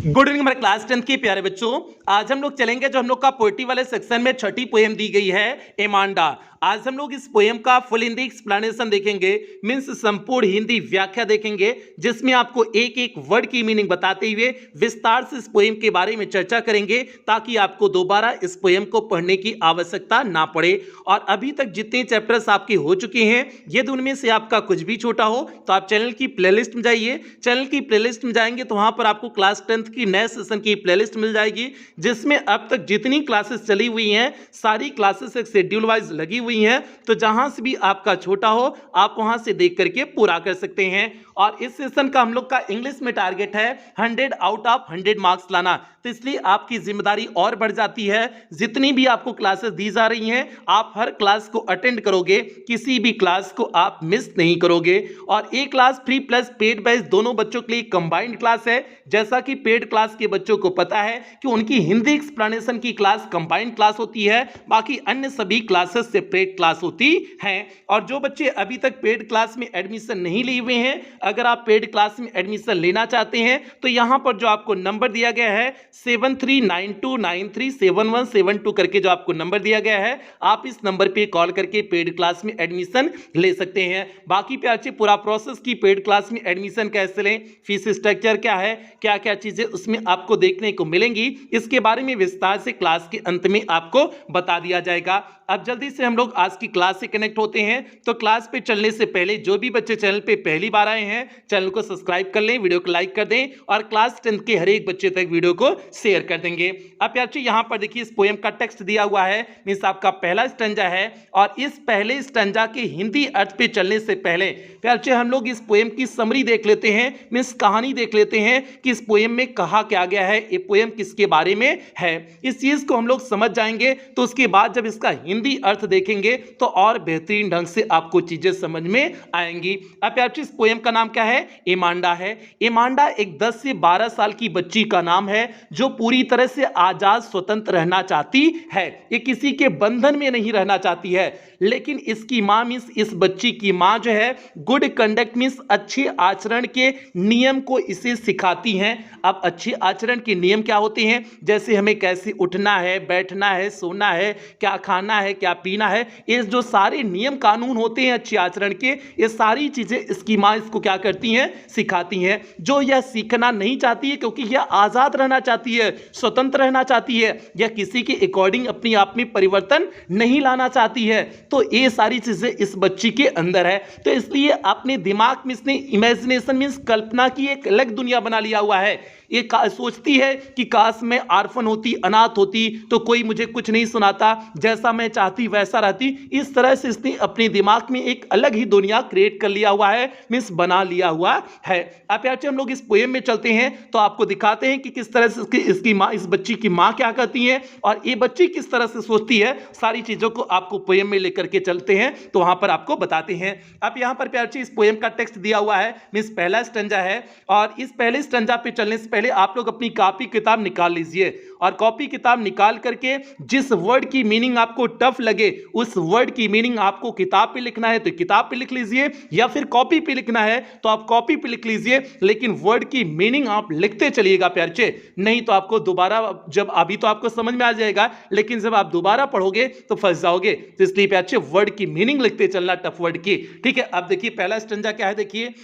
Good evening हमारे class 10 के प्यारे बच्चों। आज हम लोग चलेंगे जो हम लोग का पोएट्री वाले सेक्शन में छठी पोएम दी गई है एमांडा। आज हम लोग इस पोएम का फुल हिंदी एक्सप्लेनेशन देखेंगे, मींस संपूर्ण हिंदी व्याख्या देखेंगे, जिसमें आपको एक एक वर्ड की मीनिंग बताते हुए विस्तार से इस पोएम के बारे में चर्चा करेंगे, ताकि आपको दोबारा इस पोएम को पढ़ने की आवश्यकता ना पड़े। और अभी तक जितने चैप्टर्स आपके हो चुके हैं, यदि उनमें से आपका कुछ भी छोटा हो तो आप चैनल की प्लेलिस्ट में जाइए। चैनल की प्लेलिस्ट में जाएंगे तो वहां पर आपको क्लास 10 की नए सेशन की प्लेलिस्ट मिल जाएगी, जिसमें अब तक जितनी क्लासेस चली हुई हैं सारी क्लासेस एक शेड्यूल वाइज लगी हुई हैं। तो जहां से भी आपका छोटा हो आप वहां से देख करके पूरा कर सकते हैं। और इस सेशन का हम लोग का इंग्लिश में टारगेट है 100 आउट ऑफ 100 मार्क्स लाना, तो इसलिए आपकी जिम्मेदारी और बढ़ जाती है। जितनी भी आपको क्लासेस दी जा रही हैं आप हर क्लास को अटेंड करोगे, किसी भी क्लास को आप मिस नहीं करोगे। और एक class free plus paid batch दोनों बच्चों के लिए कंबाइंड क्लास है। जैसा कि पेड क्लास के बच्चों को पता है कि उनकी हिंदी एक्सप्लेनेशन की क्लास कंबाइंड क्लास होती है, बाकी अन्य सभी क्लासेस सेपरेट क्लास होती हैं। और जो बच्चे अभी तक पेड क्लास में एडमिशन नहीं लिए हुए हैं, अगर आप पेड क्लास में एडमिशन लेना चाहते हैं तो यहां पर जो आपको नंबर दिया गया है 7392937172 करके जो आपको नंबर दिया गया है, आप इस नंबर पे कॉल करके पेड क्लास में एडमिशन ले सकते हैं। बाकी पे अच्छे पूरा प्रोसेस की पेड क्लास में एडमिशन कैसे लें, फीस स्ट्रक्चर क्या है, क्या क्या चीजें उसमें आपको देखने को मिलेंगी, इसके बारे में विस्तार से क्लास के अंत में आपको बता दिया जाएगा। अब जल्दी से हम लोग आज की क्लास से कनेक्ट होते हैं। तो क्लास पे चलने से पहले जो भी बच्चे चैनल पे पहली बार आए हैं चैनल को सब्सक्राइब कर लें, वीडियो को लाइक कर दें और क्लास 10 के हर एक बच्चे तक वीडियो को शेयर कर देंगे। अब प्यार यहां पर देखिए इस पोएम का टेक्स्ट दिया हुआ है, मींस आपका पहला स्टंजा है। और इस पहले स्टंजा के हिंदी अर्थ पे चलने से पहले प्यार हम लोग इस पोएम की समरी देख लेते हैं, मींस कहानी देख लेते हैं कि इस पोएम में कहा क्या गया है, ये पोएम किसके बारे में है। इस चीज को हम लोग समझ जाएंगे तो उसके बाद जब इसका हिंदी अर्थ देखेंगे तो और बेहतरीन ढंग से आपको चीजें समझ में आएंगी। अब प्यार इस पोएम का नाम क्या है, एमांडा है। एमांडा एक 10 से 12 साल की बच्ची का नाम है जो पूरी तरह से आजाद स्वतंत्र रहना चाहती है। ये किसी के बंधन में नहीं रहना चाहती है, लेकिन इसकी मां मींस इस बच्ची की मां जो है गुड कंडक्ट मींस अच्छे आचरण के नियम को इसे सिखाती हैं। अब अच्छे आचरण के नियम क्या होते हैं, जैसे हमें कैसे उठना है, बैठना है, सोना है, क्या खाना है, क्या पीना है, ये जो सारे नियम कानून होते हैं अच्छे आचरण के, ये सारी चीजें इसकी मां इसको क्या करती हैं, सिखाती हैं। जो यह सीखना नहीं चाहती है क्योंकि यह आजाद रहना चाहती है, स्वतंत्र रहना चाहती है, यह किसी के अकॉर्डिंग अपने आप में परिवर्तन नहीं लाना चाहती है। तो ये सारी चीजें इस बच्ची के अंदर है। तो इसलिए अपने दिमाग में इसने इमेजिनेशन मींस कल्पना की एक अलग दुनिया बना लिया हुआ है। ये सोचती है कि काश मैं आर्फन होती, अनाथ होती तो कोई मुझे कुछ नहीं सुनाता, जैसा मैं चाहती वैसा रहती। इस तरह से इसने अपने दिमाग में एक अलग ही दुनिया क्रिएट कर लिया हुआ है, मींस बना लिया हुआ है। अब यार हम लोग इस पोएम में चलते हैं तो आपको दिखाते हैं कि किस तरह से इसकी माँ, इस बच्ची की माँ क्या करती है और ये बच्ची किस तरह से सोचती है। सारी चीजों को आपको पोएम में लेकर के चलते हैं तो वहां पर आपको बताते हैं। अब यहां पर प्यार इस पोएम का टेक्स्ट दिया हुआ है, मींस पहला स्टंजा है। और इस पहले स्टंजा पे चलने से पहले आप लोग अपनी कॉपी किताब निकाल लीजिए और कॉपी किताब निकाल करके जिस वर्ड की मीनिंग आपको टफ लगे उस वर्ड की मीनिंग आपको किताब पे लिखना है तो किताब पे लिख लीजिए, या फिर कॉपी पे लिखना है तो आप कॉपी पे लिख लीजिए, लेकिन वर्ड की मीनिंग आप लिखते चलिएगा प्यारचे। नहीं तो आपको दोबारा, जब अभी तो आपको समझ में आ जाएगा लेकिन जब आप दोबारा पढ़ोगे तो फंस जाओगे। तो इसलिए प्यारचे वर्ड की मीनिंग लिखते चलना, टफ वर्ड की, ठीक है। अब देखिए पहला स्टंजा क्या है, देखिए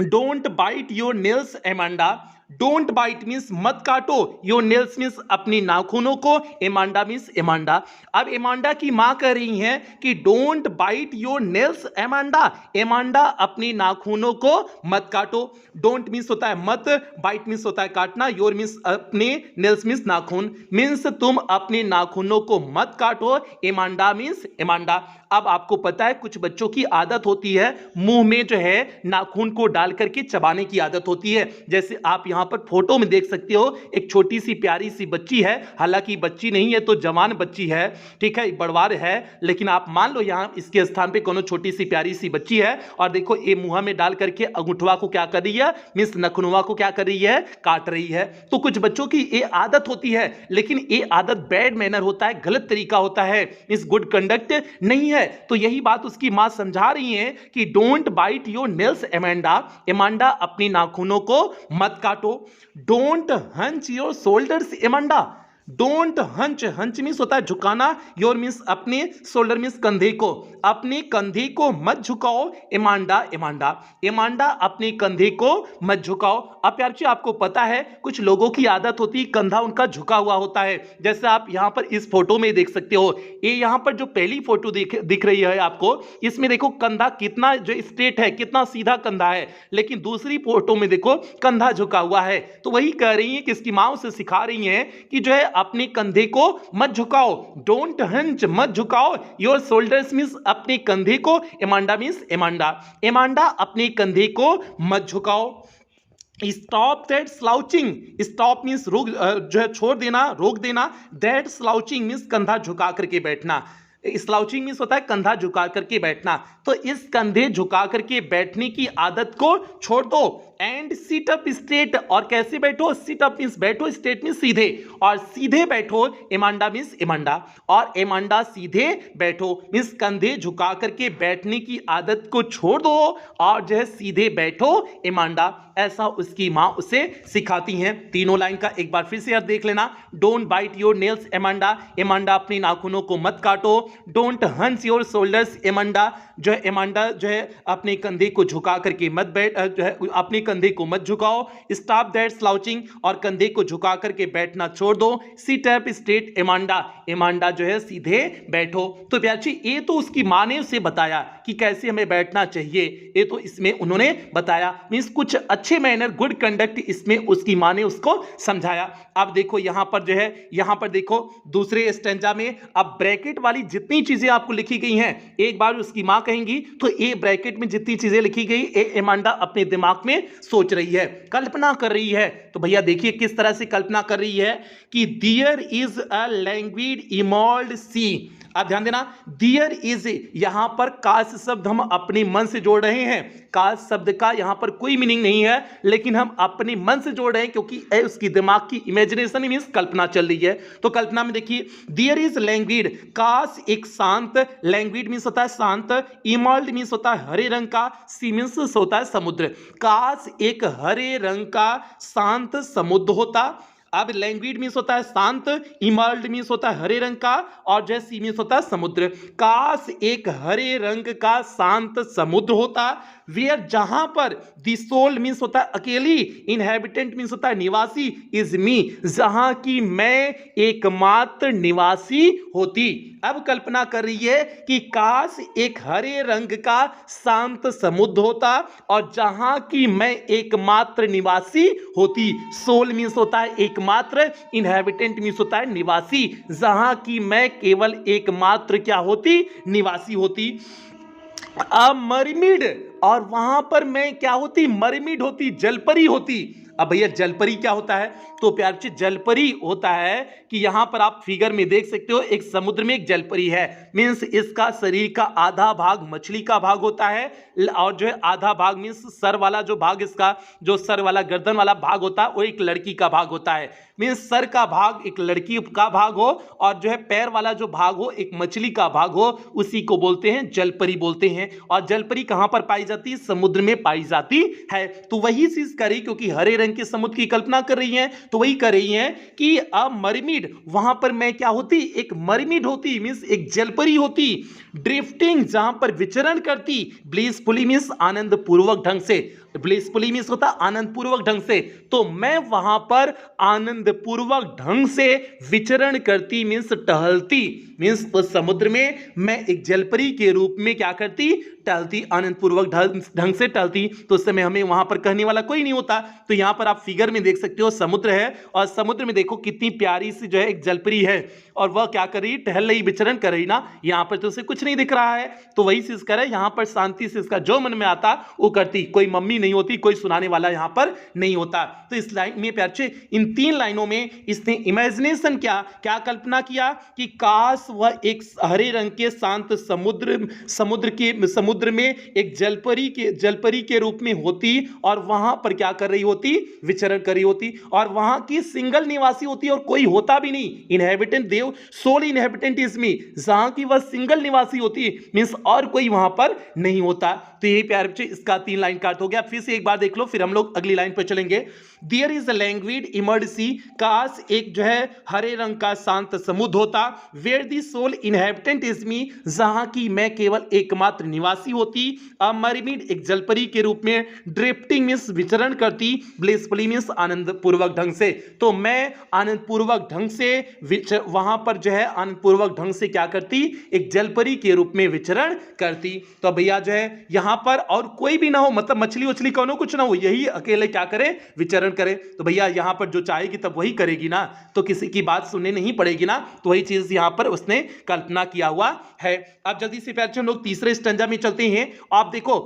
don't bite your nails Amanda. Don't bite means मत काटो, योर नेल्स मींस अपनी नाखूनों को, एमांडा मींस एमांडा। अब एमांडा की मां कह रही हैं कि don't bite your nails Amanda, Amanda अपनी नाखूनों को मत काटो। डोंट मींस होता है मत, बाइट मींस होता है काटना, योर मींस अपने, नेल्स मींस नाखून, मींस तुम अपने नाखूनों को मत काटो, एमांडा मींस एमांडा। अब आपको पता है कुछ बच्चों की आदत होती है मुंह में जो है नाखून को डाल करके चबाने की आदत होती है। जैसे आप यहां पर फोटो में देख सकते हो एक छोटी सी प्यारी सी बच्ची है, हालांकि बच्ची नहीं है तो जवान बच्ची है, ठीक है, बड़वार है, लेकिन आप मान लो यहां इसके स्थान पे कोनो छोटी सी प्यारी सी बच्ची है और देखो ये मुंह में डाल करके अंगूठवा को क्या कर रही है, मिस नखनुआ को क्या कर रही है, काट रही है। तो कुछ बच्चों की ये आदत होती है, लेकिन ये आदत बैड मैनर होता है, गलत तरीका होता है, इस गुड कंडक्ट नहीं है। तो यही बात उसकी मां समझा रही है कि don't bite your nails Amanda, Amanda अपनी नाखूनों को मत काटो। काटो। Don't hunch your shoulders Amanda. Don't hunch, hunch means होता है झुकाना, योर मीन्स अपने, शोल्डर मीन्स कंधे को, अपने कंधे को मत झुकाओ एमांडा, एमांडा, एमांडा अपने कंधे को मत झुकाओ। अब प्यार जी आपको पता है कुछ लोगों की आदत होती है कंधा उनका झुका हुआ होता है, जैसे आप यहां पर इस फोटो में देख सकते हो। ये यहां पर जो पहली फोटो दिख रही है आपको, इसमें देखो कंधा कितना जो स्ट्रेट है, कितना सीधा कंधा है, लेकिन दूसरी फोटो में देखो कंधा झुका हुआ है। तो वही कह रही है कि इसकी मां उसे सिखा रही है कि जो है अपने कंधे को मत झुकाओ, डोंट हंच, मत झुकाओ, योर शोल्डर्स मींस अपने कंधे को, एमांडा मींस एमांडा, एमांडा अपने कंधे को मत झुकाओ। Stop that slouching, stop means रोक, जो है छोड़ देना, रोक देना। दैट स्लाउचिंग मीन्स कंधा झुका करके बैठना। स्लाउचिंग मीन्स होता है कंधा झुका करके बैठना। तो इस कंधे झुका करके बैठने की आदत को छोड़ दो। एंड सिट अप स्ट्रेट, और कैसे बैठो, सिट अप मीन्स बैठो, स्ट्रेट मीन्स सीधे, और सीधे बैठो, एमांडा मीन्स एमांडा, और एमांडा सीधे बैठो मीन्स कंधे झुका करके बैठने की आदत को छोड़ दो और जो है सीधे बैठो एमांडा, ऐसा उसकी मां उसे सिखाती हैं। तीनों लाइन का एक बार फिर से याद देख लेना। Don't bite your nails Amanda, Amanda अपनी नाखूनों को मत काटो। डोंट हंच योर शोल्डर्स एमांडा, जो है एमांडा जो है अपने कंधे को झुका करके मत बैठ, जो है अपने कंधे को मत झुकाओ। स्टॉप दैट स्लाउचिंग, और कंधे को झुका करके बैठना छोड़ दो। सिट अप स्ट्रेट एमांडा, एमांडा जो है सीधे बैठो। तो प्याची ये तो उसकी मां ने उसे बताया कि कैसे हमें बैठना चाहिए, ये तो इसमें उन्होंने बताया, मींस कुछ अच्छे मैनर, गुड कंडक्ट इसमें उसकी मां ने उसको समझाया। अब देखो यहां पर जो है, यहां पर देखो दूसरे स्टैंजा में अब ब्रैकेट वाली जितनी चीजें आपको लिखी गई हैं, एक बार उसकी मां कहेंगी तो ए ब्रैकेट में जितनी चीजें लिखी गई, ए एमांडा अपने दिमाग में सोच रही है, कल्पना कर रही है। तो भैया देखिए किस तरह से कल्पना कर रही है कि देयर इज अ लैंग्वेज इमोल्ड सी। आप ध्यान देना, देयर इज, यहां पर काश शब्द हम अपने मन से जोड़ रहे हैं। काश शब्द का यहां पर कोई मीनिंग नहीं है, लेकिन हम अपने मन से जोड़ रहे हैं क्योंकि उसकी दिमाग की इमेजिनेशन मींस कल्पना चल रही है। तो कल्पना में देखिए, देयर इज लैंग्वेज, काश एक शांत, लैंग्वेज मींस होता है शांत, इमर्ल्ड मींस होता है हरे रंग का, सी मींस होता है समुद्र। काश एक हरे रंग का शांत समुद्र होता। अब लैंग्वेज मीन्स होता है शांत, इमर्ल्ड मीन्स होता है हरे रंग का, और जो सी मीन्स होता है समुद्र। काश एक हरे रंग का शांत समुद्र होता, वेयर जहां पर, दी सोल मीन्स होता है अकेली, इनहेबिटेंट मीन्स होता है निवासी, इज मी जहां की मैं एकमात्र निवासी होती। अब कल्पना कर रही है कि काश एक हरे रंग का शांत समुद्र होता और जहां की मैं एकमात्र निवासी होती। सोल मीन्स होता है एकमात्र, इनहेबिटेंट मीन्स होता है निवासी, जहां की मैं केवल एकमात्र क्या होती, निवासी होती। अ मरमिड, और वहां पर मैं क्या होती, मरमिड होती, जलपरी होती। अब भैया जलपरी क्या होता है, तो प्यार से जलपरी होता है कि यहां पर आप फिगर में देख सकते हो एक समुद्र में एक जलपरी है, मींस इसका शरीर का आधा भाग मछली का भाग होता है और जो है आधा भाग मींस सर वाला जो भाग, इसका जो सर वाला गर्दन वाला भाग होता है वो एक लड़की का भाग होता है। मींस सर का भाग एक लड़की का भाग हो और जो है पैर वाला जो भाग हो एक मछली का भाग हो, उसी को बोलते हैं जलपरी बोलते हैं। और जलपरी कहां पर पाई जाती है, समुद्र में पाई जाती है। तो वही चीज करी, क्योंकि हरे रंग के समुद्र की कल्पना कर रही हैं, तो वही कर रही हैं कि अ मरमिड, वहां पर मैं क्या होती, एक मरमिड होती, मींस एक जलपरी होती। ड्रिफ्टिंग, जहां पर विचरण करती, ब्लिसफुली मींस आनंद पूर्वक ढंग से, ब्लिसफुली मींस होता आनंद पूर्वक ढंग से, तो मैं वहां पर आनंद पूर्वक ढंग से विचरण करती, मींस टहलती, मींस उस समुद्र में मैं एक जलपरी के रूप में क्या करती, टहलती, आनंद पूर्वक ढंग से टहलती। तो उस समय हमें वहां पर कहने वाला कोई नहीं होता। तो यहां पर आप फिगर में देख सकते हो समुद्र है और समुद्र में देखो कितनी प्यारी सी जो है एक जलपरी है और वह क्या कर रही, टहल रही, विचरण कर रही ना। यहां पर तो उसे कुछ नहीं दिख रहा है, तो वही चीज करे, यहां पर शांति से इसका जो मन में आता वो करती, कोई मम्मी नहीं होती, कोई सुनाने वाला यहां पर नहीं होता। तो इस लाइन में प्यार से इन तीन लाइनों में इसने इमेजिनेशन क्या क्या कल्पना किया कि काश वह एक हरे रंग के शांत समुद्र में एक जलपरी के रूप में होती और वहां पर क्या कर रही होती, विचरण कर रही होती, और वहां की सिंगल निवासी होती और कोई होता भी नहीं, इनहेबिटेंट देव, सोल इनहेबिटेंट इज मी, जहां की वह सिंगल निवासी होती मींस और कोई वहां पर नहीं होता। तो यही प्यार बच्चे इसका 3 लाइन का अर्थ हो गया। फिर से एक बार देख लो, फिर हम लोग अगली लाइन पर चलेंगे। देयर इज अ लैंग्वेज इमर्सी, काश एक जो है हरे रंग का शांत समुद्र होता। Where the soul inhabitant is me, जहां की मैं केवल एकमात्र निवासी होती। अ मरमिड, एक जलपरी के रूप में। ड्रिफ्टिंग मींस विचरण करती। ब्लिसफुली मींस आनंद पूर्वक ढंग से। तो मैं आनंद पूर्वक ढंग से वहां पर जो है आनंद पूर्वक ढंग से क्या करती, एक जलपरी के रूप में विचरण करती। तो भैया जो है यहां पर और कोई भी ना हो, मतलब मछली उछली कौनो कुछ ना हो, यही अकेले क्या करे, विचरण करे। तो भैया यहां पर जो चाहेगी तब वही करेगी ना, तो किसी की बात सुनने नहीं पड़ेगी ना, तो वही चीज यहां पर उसने कल्पना किया हुआ है। अब जल्दी से प्यारे हम लोग तीसरे स्टैंजा में चलते हैं। आप देखो,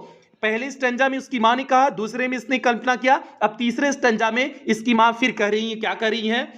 पहले स्टैंजा में उसकी मां ने कहा, दूसरे में इसने कल्पना किया, अब तीसरे स्टैंजा में इसकी मां फिर कह रही है, क्या कर रही है,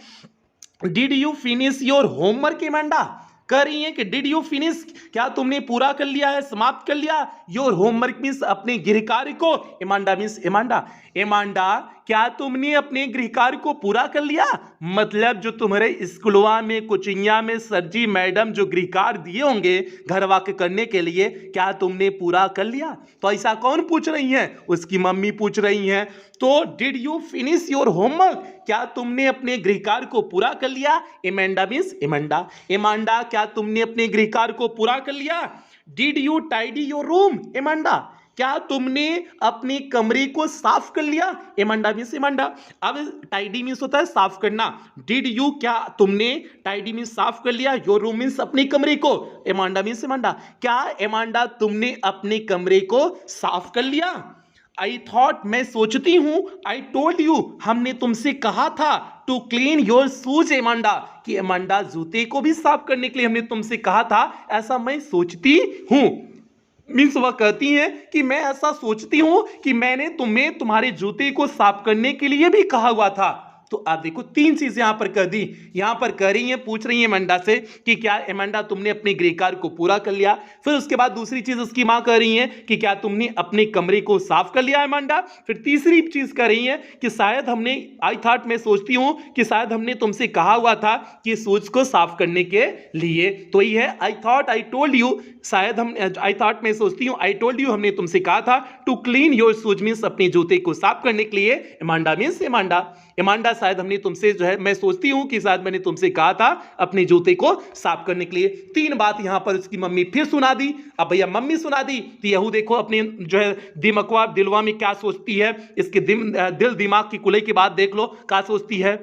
did you finish your homework Amanda, कह रही है कि डिड यू फिनिश, क्या तुमने पूरा कर लिया है, समाप्त कर लिया योर होमवर्क मींस अपने गृह कार्य को। एमांडा मींस एमांडा, एमांडा क्या तुमने अपने गृह कार्य को पूरा कर लिया, मतलब जो तुम्हारे स्कूलवा में कोचिंगिया में सर जी मैडम जो गृह कार्य दिए होंगे घर वाक्य करने के लिए, क्या तुमने पूरा कर लिया। तो ऐसा कौन पूछ रही है, उसकी मम्मी पूछ रही है। तो did you finish your homework, क्या तुमने अपने गृह कार्य को पूरा कर लिया। एमांडा मींस एमांडा, एमांडा क्या तुमने अपने गृह कार्य को पूरा कर लिया। Did you tidy your room, Amanda क्या तुमने अपने कमरे को साफ कर लिया। Amanda means Amanda. अब टाइडी मींस होता है साफ करना। डिड यू क्या तुमने, टाइडी मींस साफ कर लिया, योर रूम मींस अपने कमरे को। एमांडा मींस एमांडा, क्या एमांडा तुमने अपने कमरे को साफ कर लिया। आई थॉट मैं सोचती हूं, आई टोल्ड यू हमने तुमसे कहा था, टू क्लीन योर शूज एमांडा कि एमांडा जूते को भी साफ करने के लिए हमने तुमसे कहा था, ऐसा मैं सोचती हूं। मीन्स वह कहती हैं कि मैं ऐसा सोचती हूं कि मैंने तुम्हें तुम्हारे जूते को साफ करने के लिए भी कहा हुआ था। तो आप देखो तीन चीजें यहां पर कह दी, यहां पर कह रही हैं, पूछ रही है एमांडा से कि क्या एमांडा तुमने अपने गृह कार्य को पूरा कर लिया। फिर उसके बाद दूसरी चीज उसकी मां कह रही है कि क्या तुमने अपने कमरे को साफ कर लिया एमांडा। फिर तीसरी चीज कह रही है कि शायद हमने, आई थॉट मैं सोचती हूं कि शायद हमने तुमसे कहा हुआ था कि शूज को साफ करने के लिए। तो ये है I thought I told you, शायद हम, आई थॉट मैं सोचती हूं, आई टोल्ड यू हमने तुमसे कहा था, to clean your shoes means अपने जूते को साफ करने के लिए। एमांडा मींस एमांडा, एमांडा शायद हमने तुमसे जो है, मैं सोचती हूं कि शायद मैंने तुमसे कहा था अपने जूते को साफ करने के लिए। तीन बात यहां पर उसकी मम्मी फिर सुना दी। अब भैया मम्मी सुना दी तो यहू देखो अपने जो है दिमकवा दिलवा में क्या सोचती है, इसके दिल दिमाग की कुले की बात देख लो क्या सोचती है।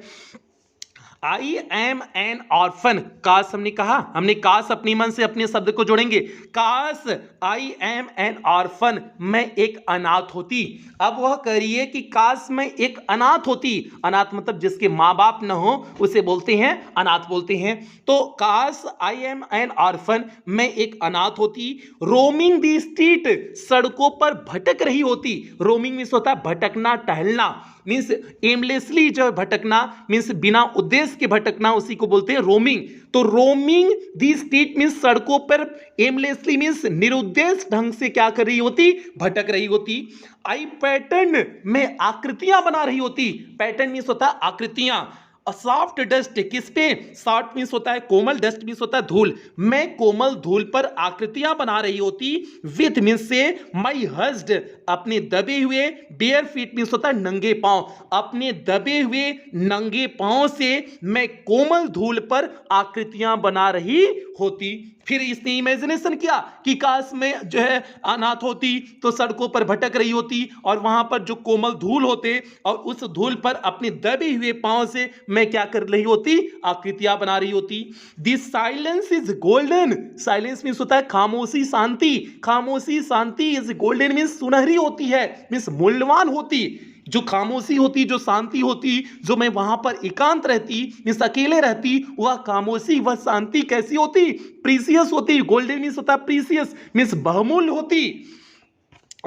आई एम एन ऑर्फन, काश हमने कहा, हमने काश अपने मन से अपने शब्द को जोड़ेंगे, काश आई एम एन ऑर्फन, मैं एक अनाथ होती। अब वह कह रही है कि काश मैं एक अनाथ होती, अनाथ मतलब जिसके माँ बाप न हो उसे बोलते हैं अनाथ बोलते हैं। तो काश आई एम एन ऑर्फन, मैं एक अनाथ होती। रोमिंग दी स्ट्रीट, सड़कों पर भटक रही होती। रोमिंग मीन्स होता है भटकना टहलना, मीन्स एमलेसली जो भटकना मीन्स बिना उद्देश्य के भटकना, उसी को बोलते हैं रोमिंग। तो रोमिंग दी स्ट्रीट मीन्स सड़कों पर, एमलेसली मीन्स निरुद्देश्य ढंग से क्या कर रही होती, भटक रही होती। आई पैटर्न, में आकृतियां बना रही होती। पैटर्न मीन्स होता है आकृतियां। सॉफ्ट डस्ट, किस पे, सॉफ्ट मीन्स होता है कोमल, डस्ट मीन्स होता है धूल, मैं कोमल धूल पर आकृतियां बना रही होती। विथ मीन्स से, माई हस्ड अपने दबे हुए, बेयर फीट मीन्स होता है नंगे पांव, अपने दबे हुए नंगे पांव से मैं कोमल धूल पर आकृतियां बना रही होती। फिर इसने इमेजिनेशन किया कि काश मैं जो है अनाथ होती तो सड़कों पर भटक रही होती और वहां पर जो कोमल धूल होते और उस धूल पर अपने दबे हुए पांव से मैं क्या कर रही होती, आकृतियां बना रही होती। This silence is golden, silence means होता है खामोशी शांति, खामोशी शांति इज गोल्डन मीन्स सुनहरी होती है, मीन्स मूल्यवान होती। जो खामोशी होती, जो शांति होती, जो मैं वहां पर एकांत रहती, मीन्स अकेले रहती, वह खामोशी वह शांति कैसी होती, प्रीसियस होती। गोल्डन मीन्स होता है प्रीसियस मीन्स बहुमूल्य होती।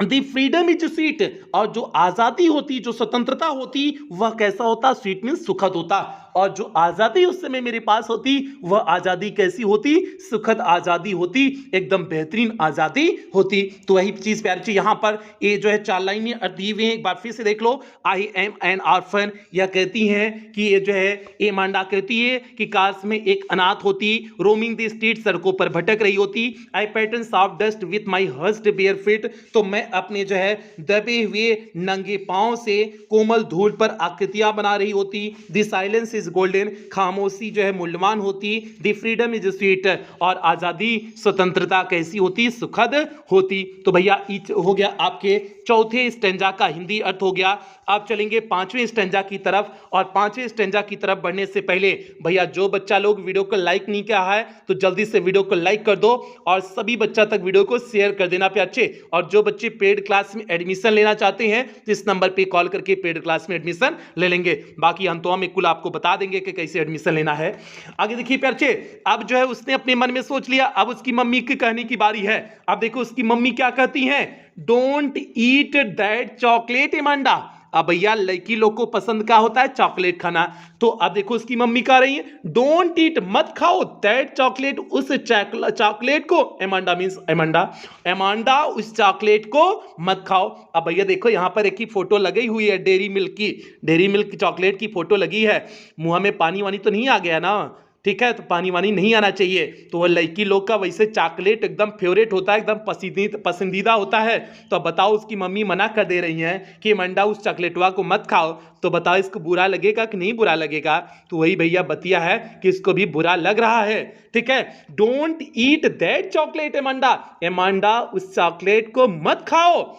दी फ्रीडम इज स्वीट, और जो आजादी होती, जो स्वतंत्रता होती, वह कैसा होता, स्वीट मीन्स सुखद होता। और जो आजादी उस समय मेरे पास होती, वह आजादी कैसी होती, सुखद आजादी होती, एकदम बेहतरीन आजादी होती। तो वही चीज प्यारी चीज यहां पर ये जो है चार लाइन में दी हुई है, एक बार फिर से देख लो। आई एम एन ऑर्फन, यह कहती है कि ये जो है एमांडा कहती है कि काश में एक अनाथ होती, रोमिंग द स्ट्रीट सड़कों पर भटक रही होती। I pattern soft dust with my hushed bare feet, तो मैं अपने जो है दबे हुए नंगे पांव से कोमल धूल पर आकृतियां बना रही होती। द साइलेंस इज गोल्डन, खामोशी जो है मूल्यवान होती। द फ्रीडम इज स्वीट, और आजादी स्वतंत्रता कैसी होती, सुखद होती। तो भैया हो गया आपके चौथे स्टेंजा का हिंदी अर्थ हो गया। आप चलेंगे पांचवें स्टेंजा की तरफ, और पांचवें स्टेंजा की तरफ बढ़ने से पहले भैया जो बच्चा लोग वीडियो को लाइक नहीं किया है तो जल्दी से वीडियो को लाइक कर दो और सभी बच्चा तक वीडियो को शेयर कर देना पे अच्छे। और जो बच्चे पेड क्लास में एडमिशन लेना चाहते हैं तो इस नंबर पे कॉल करके पेड क्लास में एडमिशन ले लेंगे। बाकी हम तो कुल आपको बता देंगे कि कैसे एडमिशन लेना है। आगे देखिए प्यारे, अब जो है उसने अपने मन में सोच लिया, अब उसकी मम्मी के कहने की बारी है। अब देखो उसकी मम्मी क्या कहती हैं, डोंट ईट दैट चॉकलेट एमांडा। अब भैया लड़की लोग को पसंद क्या होता है, चॉकलेट खाना। तो अब देखो उसकी मम्मी कह रही है डोंट ईट, मत खाओ, दैट चॉकलेट, उस चॉकलेट को, एमांडा मींस एमांडा उस चॉकलेट को मत खाओ। अब भैया देखो यहाँ पर एक ही फोटो लगी हुई है डेरी मिल्क चॉकलेट की फोटो लगी है। मुंह में पानी वानी तो नहीं आ गया ना, ठीक है, तो पानी वानी नहीं आना चाहिए। तो वह लड़की लोग का वैसे चॉकलेट एकदम फेवरेट होता है, एकदम पसंदीदा होता है। तो अब बताओ उसकी मम्मी मना कर दे रही हैं कि मंडा उस चॉकलेटवा को मत खाओ, तो बताओ इसको बुरा लगेगा कि नहीं बुरा लगेगा। तो वही भैया बतिया है कि इसको भी बुरा लग रहा है, ठीक है। डोंट ईट दैट चॉकलेट एमांडा उस चॉकलेट को मत खाओ।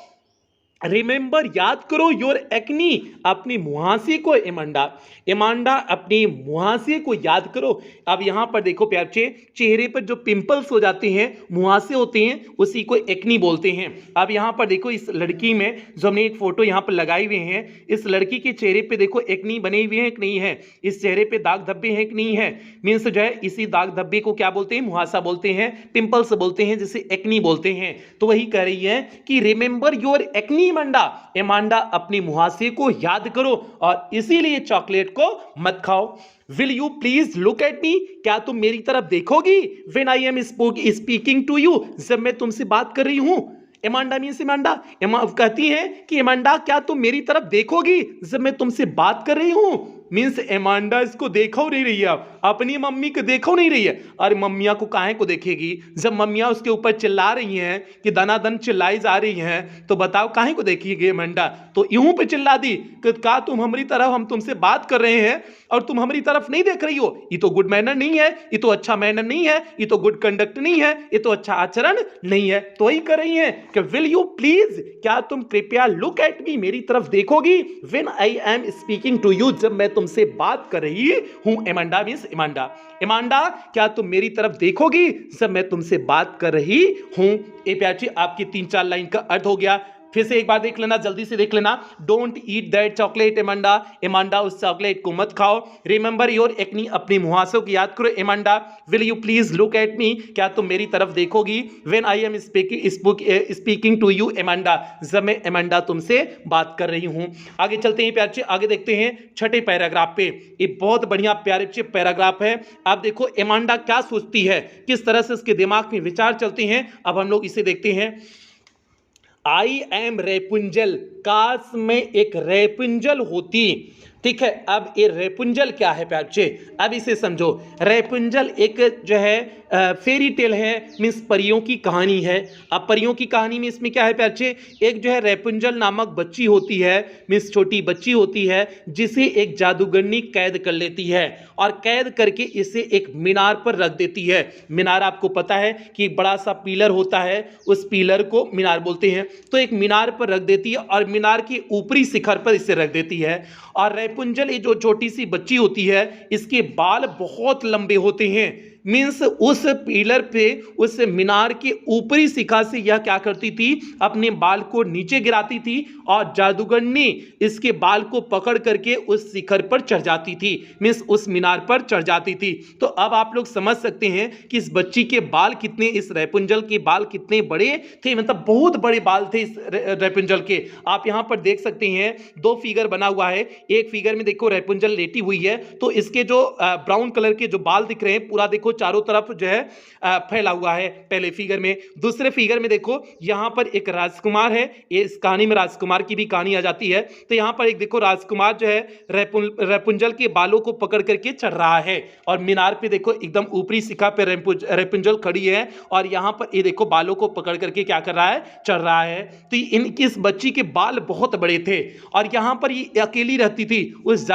रिमेंबर, याद करो, योर एक्नी, अपनी मुहासे को, एमांडा अपनी मुहासे को याद करो। अब यहां पर देखो प्यारे, चेहरे पर जो पिंपल्स हो जाते हैं, मुहासे होते हैं, उसी को एक्नी बोलते हैं। अब यहां पर देखो इस लड़की में जो हमने एक फोटो यहां पर लगाई हुए हैं, इस लड़की के चेहरे पे देखो एक्नी बने हुए हैं कि नहीं है, इस चेहरे पे दाग धब्बे हैं कि नहीं है। मीन्स जो है इसी दाग धब्बे को क्या बोलते हैं, मुहासा बोलते हैं, पिंपल्स बोलते हैं, जिसे एक्नी बोलते हैं। तो वही कह रही है कि रिमेंबर योर एक्नी एमांडा अपनी मुहासे को याद करो और इसीलिए चॉकलेट को मत खाओ। Will you please look at me, क्या तुम मेरी तरफ देखोगी, when I am speaking to you, जब मैं तुमसे बात कर रही हूं। एमांडा मीन्स एमांडा कहती है कि एमांडा क्या तुम मेरी तरफ देखोगी जब मैं तुमसे बात कर रही हूं। मीन्स एमांडा इसको देखो नहीं रही है, अपनी मम्मी को देखो नहीं रही है। अरे मम्मिया को काहे को देखेगी, जब मम्मिया उसके ऊपर चिल्ला रही हैं कि दनादन चिल्लाई जा रही हैं, तो बताओ काहे को देखेगी एमांडा। तो यूं पे चिल्ला दी कि का तुम हमारी तरफ, हम तुमसे बात कर रहे हैं और तुम हमारी तरफ नहीं देख रही हो, ये तो गुड मैनर नहीं है, ये तो अच्छा मैनर नहीं है, ये तो गुड कंडक्ट नहीं है, ये तो अच्छा आचरण नहीं है। तो वही कर रही है कि विल यू प्लीज, क्या तुम कृपया लुक एट मी, मेरी तरफ देखोगी, when I am speaking to you, जब मैं तुमसे बात कर रही हूं। एमांडा मींस एमांडा क्या तुम मेरी तरफ देखोगी जब मैं तुमसे बात कर रही हूं। ए प्याची आपकी 3-4 लाइन का अर्थ हो गया। फिर से एक बार देख लेना, जल्दी से देख लेना। डोंट ईट दैट चॉकलेट एमांडा उस चॉकलेट को मत खाओ। रिमेंबर योर एक्नी, अपनी मुहासों की याद करो। Amanda will you please look at me, क्या तुम मेरी तरफ देखोगी, when I am speaking to you Amanda, जब मैं एमांडा तुमसे बात कर रही हूं। आगे चलते हैं प्यारे, आगे देखते हैं छठे पैराग्राफ पे। ये बहुत बढ़िया प्यारे पैराग्राफ है। आप देखो एमांडा क्या सोचती है, किस तरह से उसके दिमाग में विचार चलते हैं, अब हम लोग इसे देखते हैं। आई एम रेपुंजल, काश में एक रेपुंजल होती, ठीक है। अब ये रेपुंजल क्या है प्यारे, अब इसे समझो। रेपुंजल एक जो है फेरी टेल है, मीन्स परियों की कहानी है। अब परियों की कहानी में इसमें क्या है प्यारे, एक जो है रेपुंजल नामक बच्ची होती है, मीन्स छोटी बच्ची होती है, जिसे एक जादूगरनी कैद कर लेती है और कैद करके इसे एक मीनार पर रख देती है। मीनार आपको पता है कि एक बड़ा सा पिलर होता है, उस पिलर को मीनार बोलते हैं। तो एक मीनार पर रख देती है और मीनार के ऊपरी शिखर पर इसे रख देती है। और रेपुंजल ये जो छोटी सी बच्ची होती है, इसके बाल बहुत लंबे होते हैं। मीन्स उस पिलर पे, उस मीनार के ऊपरी शिखा से यह क्या करती थी, अपने बाल को नीचे गिराती थी और जादूगरनी इसके बाल को पकड़ करके उस शिखर पर चढ़ जाती थी, मीन्स उस मीनार पर चढ़ जाती थी। तो अब आप लोग समझ सकते हैं कि इस बच्ची के बाल कितने, इस रेपुंजल के बाल कितने बड़े थे, मतलब बहुत बड़े बाल थे इस रेपुंजल के। आप यहां पर देख सकते हैं 2 फिगर बना हुआ है। एक फिगर में देखो रेपुंजल लेटी हुई है, तो इसके जो ब्राउन कलर के जो बाल दिख रहे हैं, पूरा देखो देखो चारों तरफ जो है फैला हुआ है पहले फिगर में। दूसरे फिगर में देखो यहाँ पर एक राजकुमार है, ये इस कहानी में राजकुमार की भी कहानी आ जाती है। तो यहाँ पर एक देखो राजकुमार जो है रेपुंजल के बालों को पकड़ करके चढ़ रहा है और मीनार पे देखो एकदम ऊपरी शिखा पे रेपुंजल खड़ी है और यहाँ पर ये देखो बालों को पकड़ करके क्या कर रहा है, चढ़ रहा है। तो इनकी इस बच्ची के बाल बहुत बड़े थे और यहाँ पर ये अकेली रहती थी। उस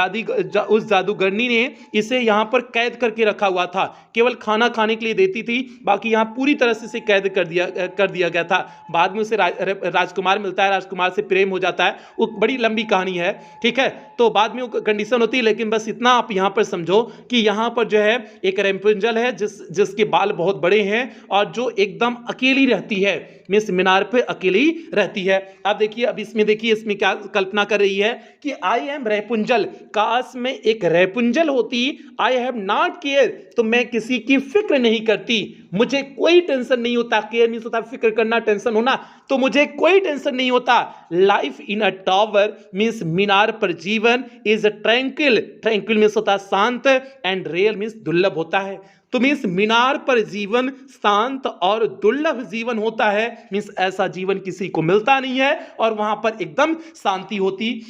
जादूगरनी ने इसे यहाँ पर कैद करके रखा हुआ था, केवल खाना खाने के लिए देती थी, बाकी यहाँ पूरी तरह से इसे कैद कर दिया गया था। बाद में उसे राजकुमार मिलता है, राजकुमार से प्रेम हो जाता है, वो बड़ी लंबी कहानी है, ठीक है। तो बाद में वो कंडीशन होती है, लेकिन बस इतना आप यहाँ पर समझो कि यहाँ पर जो है एक रेपुंजल है जिसके बाल बहुत बड़े हैं और जो एकदम अकेली रहती है, मिस मीनार पे अकेली रहती है। अब देखिए, अब इसमें देखिए इसमें क्या कल्पना कर रही है कि आई एम रेपुंजल, काश में एक रेपुंजल होती, आई हैव नॉट केयर, तो मैं किसी की फिक्र नहीं करती, मुझे कोई टेंशन नहीं होता। केयर मींस होता है फिक्र करना, टेंशन होना, तो मुझे कोई टेंशन नहीं होता। Life in a tower means मीनार पर जीवन, इज ट्रैंक्विल, ट्रैंक्विल मींस होता है शांत, एंड रेयर मींस दुर्लभ होता है। तो मीन्स मीनार पर जीवन शांत और दुर्लभ जीवन होता है, मीन्स ऐसा जीवन किसी को मिलता नहीं है और वहां पर एकदम शांति होती।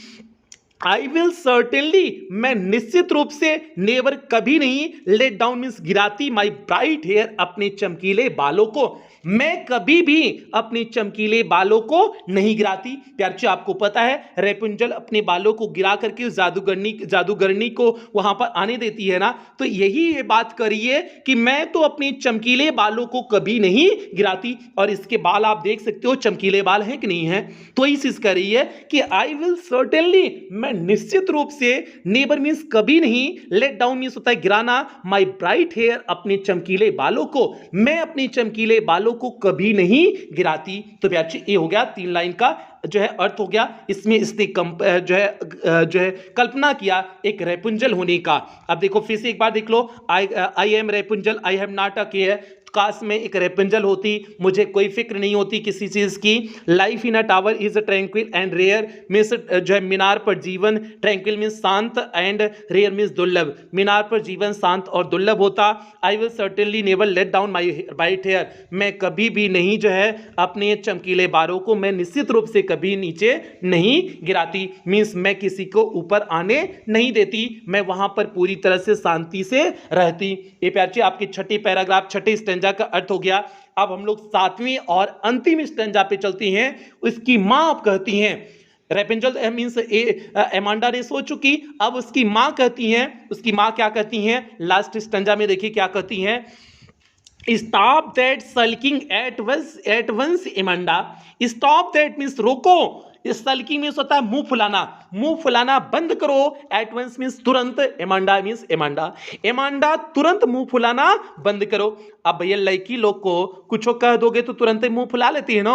आई विल सर्टेनली, मैं निश्चित रूप से, नेवर कभी नहीं, लेट डाउन मीन्स गिराती, माई ब्राइट हेयर, अपने चमकीले बालों को, मैं कभी भी अपने चमकीले बालों को नहीं गिराती। प्यारे आपको पता है रेपुंजल अपने बालों को गिरा करके उस जादूगरनी को वहां पर आने देती है ना, तो यही ये बात करिए कि मैं तो अपने चमकीले बालों को कभी नहीं गिराती। और इसके बाल आप देख सकते हो चमकीले बाल हैं कि नहीं है, तो इस चीज कर रही है कि आई विल सर्टेनली, मैं निश्चित रूप से, नेवर मीन्स कभी नहीं, लेट डाउन मीन्स होता है गिराना, माई ब्राइट हेयर, अपने चमकीले बालों को, मैं अपने चमकीले बालों को कभी नहीं गिराती। तो प्यारे ये हो गया 3 लाइन का जो है अर्थ हो गया। इसमें इसने जो है कल्पना किया एक रेपुंजल होने का। अब देखो फिर से एक बार देख लो, I am Rapunzel, I have not a care, काश में एक रेपुंजल होती, मुझे कोई फिक्र नहीं होती किसी चीज की। Life in a tower is tranquil and rare means जो है मीनार पर जीवन, ट्रैंक्विल मीन्स शांत, एंड रेयर मीन्स दुर्लभ, मीनार पर जीवन शांत और दुर्लभ होता। I will certainly never let down my bright hair, मैं कभी भी नहीं जो है अपने चमकीले बालों को मैं निश्चित रूप से कभी नीचे नहीं गिराती, मीन्स मैं किसी को ऊपर आने नहीं देती, मैं वहां पर पूरी तरह से शांति से रहती। ये प्यारे आपके छठे पैराग्राफ छठे स्टैंजा का अर्थ हो गया। अब हम लोग 7वीं और अंतिम स्टैंजा पे चलते हैं। उसकी मां अब कहती हैं, रेपुंजल मीन्स एमांडा ने सो चुकी, अब उसकी मां कहती हैं, उसकी मां क्या कहती हैं लास्ट स्टैंजा में, देखिए क्या कहती हैं, stop that sulking at once Amanda, stop that means रोको, सल्किंग मीन्स होता है मुंह फुलाना, मुंह फुलाना बंद करो, एट वंस मीन्स तुरंत, एमांडा मीन्स एमांडा, एमांडा तुरंत मुंह फुलाना बंद करो। अब भैया लड़की लोग को कुछ कह दोगे तो तुरंत ही मुंह फुला लेती है ना,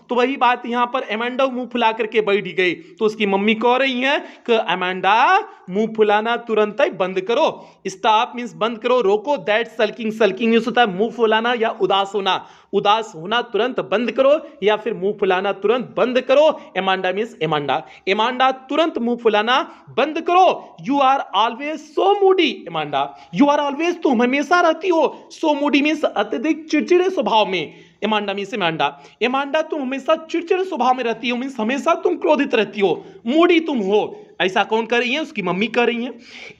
तो वही बात यहाँ पर एमांडा मुंह फुला करके बैठ गई, तो उसकी मम्मी कह रही है कि एमांडा मुंह फुलाना तुरंत ही बंद करो, स्टॉप मीन्स बंद करो, रोको, दैट सल्किंग, सल्किंग मीन्स होता है मुंह फुलाना या उदास होना, उदास होना तुरंत बंद करो या फिर मुंह फुलाना तुरंत बंद करो। एमांडा मीन्स एमांडा, एमांडा तुरंत मुंह फुलाना बंद करो। You are always so moody, Amanda, you are always, तुम हमेशा रहती हो, सो मूडी मीन्स अत्यधिक चिड़चिड़े स्वभाव में, एमांडा मीन्स एमांडा, एमांडा तुम हमेशा चिड़चिड़े स्वभाव में रहती हो, मीन्स हमेशा तुम क्रोधित रहती हो, मूडी तुम हो। ऐसा कौन कर रही है, उसकी मम्मी कर रही है।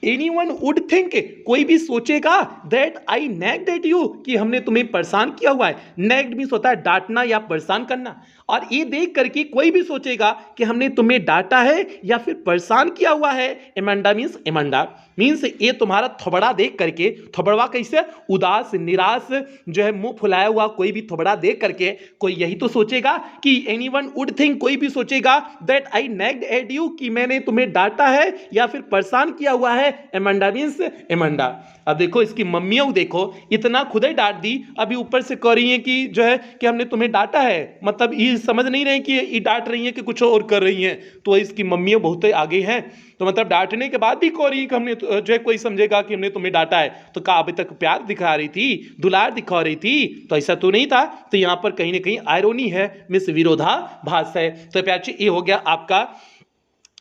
एनीवन वुड थिंक, कोई भी सोचेगा, दैट आई नेग्ड एट यू, कि हमने तुम्हें परेशान किया हुआ है, नेग्ड मीन्स होता है डांटना या परेशान करना, और ये देख करके कोई भी सोचेगा कि हमने तुम्हें डांटा है या फिर परेशान किया हुआ है, एमांडा मीन्स एमांडा, मीन्स ये तुम्हारा थोबड़ा देख करके, थोबड़ा कैसे, उदास निराश जो है मुंह फुलाया हुआ कोई भी थोबड़ा देख करके कोई यही तो सोचेगा कि एनीवन वुड थिंक, कोई भी सोचेगा, दैट आई नेग्ड एट यू, कि मैंने तुम्हें डांटा है या फिर परेशान किया हुआ है, एमांडा मीन्स एमांडा। अब देखो इसकी मम्मियों देखो इतना खुद ही डांट दी, अभी ऊपर से कह रही है कि जो है कि हमने तुम्हें डांटा है, मतलब ये समझ नहीं रहे कि ये डांट रही है कि कुछ और कर रही हैं, तो इसकी मम्मियां बहुत आगे हैं, तो मतलब डांटने के बाद भी कह रही है कि हमने जो है, कोई समझेगा कि हमने तुम्हें डांटा है, तो क्या अभी तक प्यार दिखा रही थी, दुलार दिखा रही थी, तो ऐसा तो नहीं था। तो यहाँ पर कहीं ना कहीं आयरोनी है, मिस विरोधाभास है। तो प्यार ये हो गया आपका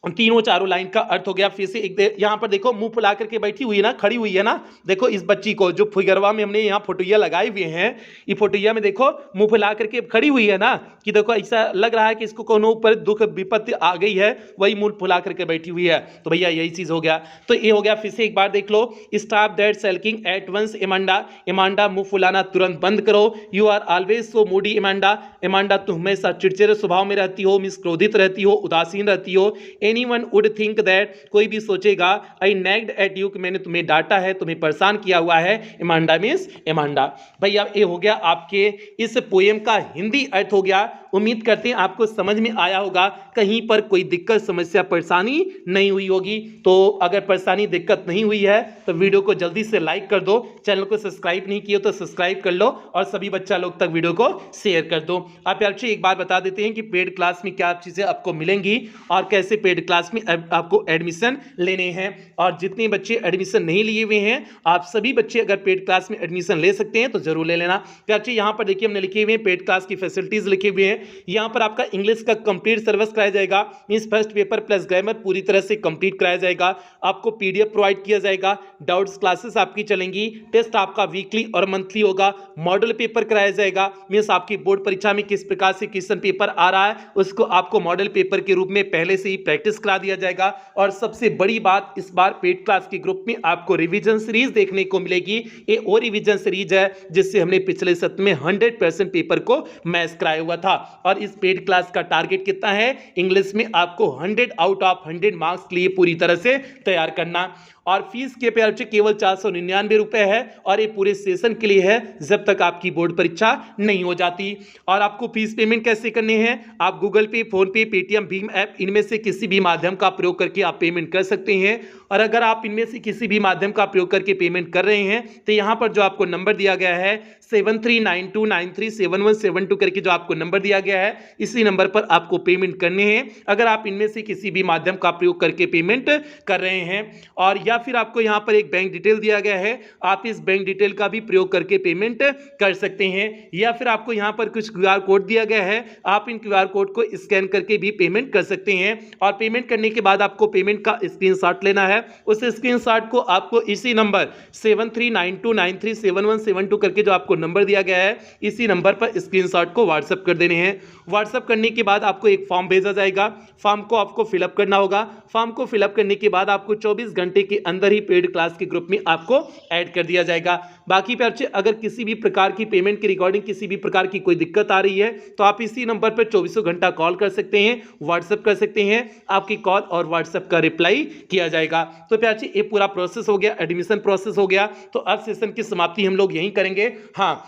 तीनों चारों लाइन का अर्थ हो गया। फिर से एक यहाँ पर देखो मुंह फुला करके बैठी हुई है ना, खड़ी हुई है ना। देखो इस बच्ची को जो फिगरवा में हमने यहाँ फोटोइया लगाए हुए हैं, ये फोटोइया में देखो मुंह फुला करके खड़ी हुई है ना, कि देखो ऐसा लग रहा है कि इसको कोनो ऊपर दुख विपत्ति आ गई है, वही मुंह फुला करके बैठी हुई है। तो भैया यही चीज हो गया। तो ये हो गया। फिर से एक बार देख लो, stop that sulking at once Amanda. Amanda मुंह फुलाना तुरंत बंद करो। You are always so moody Amanda. Amanda तुम हमेशा चिड़चिड़े स्वभाव में रहती हो, मिस क्रोधित रहती हो, उदासीन रहती हो। एनीवन वुड थिंक दैट, कोई भी सोचेगा, आई नैग्ड एट यू, कि मैंने तुम्हें डांटा है, तुम्हें परेशान किया हुआ है। एमांडा मीन्स एमांडा। भैया ये हो गया आपके इस पोएम का हिंदी अर्थ हो गया। उम्मीद करते हैं आपको समझ में आया होगा, कहीं पर कोई दिक्कत समस्या परेशानी नहीं हुई होगी। तो अगर परेशानी दिक्कत नहीं हुई है तो वीडियो को जल्दी से लाइक कर दो, चैनल को सब्सक्राइब नहीं किया तो सब्सक्राइब कर लो, और सभी बच्चा लोग तक वीडियो को शेयर कर दो। आप यार एक बार बता देते हैं कि पेड क्लास में क्या चीज़ें आपको मिलेंगी और कैसे पेड क्लास में आपको एडमिशन लेने हैं। और जितने बच्चे एडमिशन नहीं लिए हुए हैं, आप सभी बच्चे अगर पेड क्लास में एडमिशन ले सकते हैं तो जरूर ले लेना। प्यार यहाँ पर देखिए हमने लिखे हुए हैं पेड क्लास की फैसिलिटीज लिखे हुए हैं। यहाँ पर आपका इंग्लिश का कंप्लीट सर्विस कराया जाएगा, means first paper plus grammar पूरी तरह से कंप्लीट कराया जाएगा। आपको पीडीएफ प्रोवाइड किया जाएगा, डाउट्स क्लासेस आपकी चलेंगी, टेस्ट आपका वीकली और मंथली होगा, मॉडल पेपर कराया जाएगा, मींस आपकी बोर्ड परीक्षा में किस प्रकार से क्वेश्चन पेपर आ रहा है उसको आपको मॉडल पेपर के रूप में पहले से ही प्रैक्टिस करा दिया जाएगा। और सबसे बड़ी बात, इस बार पेड क्लास के ग्रुप में आपको रिवीजन सीरीज देखने को मिलेगी। ये वो रिवीजन सीरीज है जिससे हमने पिछले सत्र में 100% पेपर को मैच कराया हुआ था। और इस पेड क्लास का टारगेट कितना है, इंग्लिश में आपको 100 आउट ऑफ 100 मार्क्स के लिए पूरी तरह से तैयार करना। और फीस के प्यार से केवल 499 रुपए है, और ये पूरे सेशन के लिए है जब तक आपकी बोर्ड परीक्षा नहीं हो जाती। और आपको फीस पेमेंट कैसे करने हैं, आप गूगल पे, फोन पे, पेटीएम, भीम ऐप, इनमें से किसी भी माध्यम का प्रयोग करके आप पेमेंट कर सकते हैं। और अगर आप इनमें से किसी भी माध्यम का प्रयोग करके पेमेंट कर रहे हैं तो यहाँ पर जो आपको नंबर दिया गया है 7392937172 करके जो आपको नंबर दिया गया है, इसी नंबर पर आपको पेमेंट करने हैं अगर आप इनमें से किसी भी माध्यम का प्रयोग करके पेमेंट कर रहे हैं। और या फिर आपको यहाँ पर एक बैंक डिटेल दिया गया है, आप इस बैंक डिटेल का भी प्रयोग करके पेमेंट कर सकते हैं। या फिर आपको यहाँ पर कुछ क्यूआर कोड दिया गया है, आप इन क्यूआर कोड को स्कैन करके भी पेमेंट कर सकते हैं। और पेमेंट करने के बाद आपको पेमेंट का स्क्रीनशॉट लेना है, उस स्क्रीनशॉट को आपको इसी नंबर 7392937172 करके जो आपको नंबर दिया गया है, इसी नंबर पर स्क्रीनशॉट को व्हाट्सएप कर देने हैं। व्हाट्सएप करने के बाद आपको एक फॉर्म भेजा जाएगा, फॉर्म को आपको फिलअप करना होगा। फॉर्म को फिलअप करने के बाद आपको 24 घंटे के अंदर ही पेड क्लास के ग्रुप में आपको ऐड कर दिया जाएगा। बाकी पे अच्छे अगर किसी भी प्रकार की पेमेंट की रिकॉर्डिंग किसी भी प्रकार की कोई दिक्कत आ रही है तो आप इसी नंबर पर 24 घंटा कॉल कर सकते हैं, व्हाट्सएप कर सकते हैं, आपकी कॉल और व्हाट्सएप का रिप्लाई किया जाएगा। तो प्यार जी ये पूरा प्रोसेस हो गया, एडमिशन प्रोसेस हो गया। तो अब सेशन की समाप्ति हम लोग यहीं करेंगे। हाँ,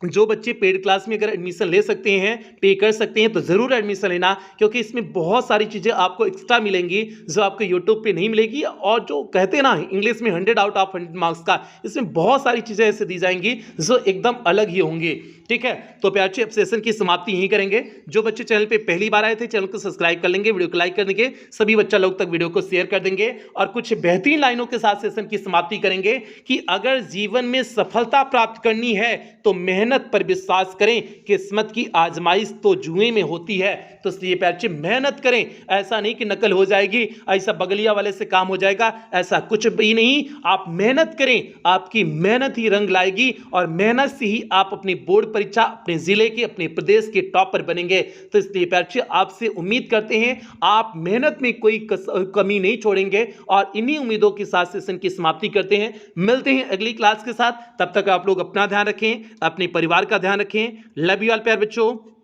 जो बच्चे पेड क्लास में अगर एडमिशन ले सकते हैं, पे कर सकते हैं, तो ज़रूर एडमिशन लेना, क्योंकि इसमें बहुत सारी चीज़ें आपको एक्स्ट्रा मिलेंगी जो आपको यूट्यूब पे नहीं मिलेगी। और जो कहते हैं ना इंग्लिश में 100 आउट ऑफ 100 मार्क्स का, इसमें बहुत सारी चीज़ें ऐसे दी जाएंगी जो एकदम अलग ही होंगी। ठीक है, तो प्यार से अब सेशन की समाप्ति यहीं करेंगे। जो बच्चे चैनल पे पहली बार आए थे, चैनल को सब्सक्राइब कर लेंगे, वीडियो को लाइक कर देंगे, सभी बच्चा लोग तक वीडियो को शेयर कर देंगे। और कुछ बेहतरीन लाइनों के साथ सेशन की समाप्ति करेंगे कि अगर जीवन में सफलता प्राप्त करनी है तो मेहनत पर विश्वास करें, किस्मत की आजमाइश तो जुए में होती है। तो इसलिए प्यार से मेहनत करें, ऐसा नहीं कि नकल हो जाएगी, ऐसा बगलिया वाले से काम हो जाएगा, ऐसा कुछ भी नहीं। आप मेहनत करें, आपकी मेहनत ही रंग लाएगी, और मेहनत से ही आप अपनी बोर्ड परीक्षा अपने जिले के, अपने प्रदेश के टॉपर बनेंगे। तो इसलिए प्यार से आपसे उम्मीद करते हैं आप मेहनत में कोई कमी नहीं छोड़ेंगे। और इन्हीं उम्मीदों के साथ सेशन की समाप्ति करते हैं। मिलते हैं अगली क्लास के साथ, तब तक आप लोग अपना ध्यान रखें, अपने परिवार का ध्यान रखें। लव यू ऑल प्यार बच्चों।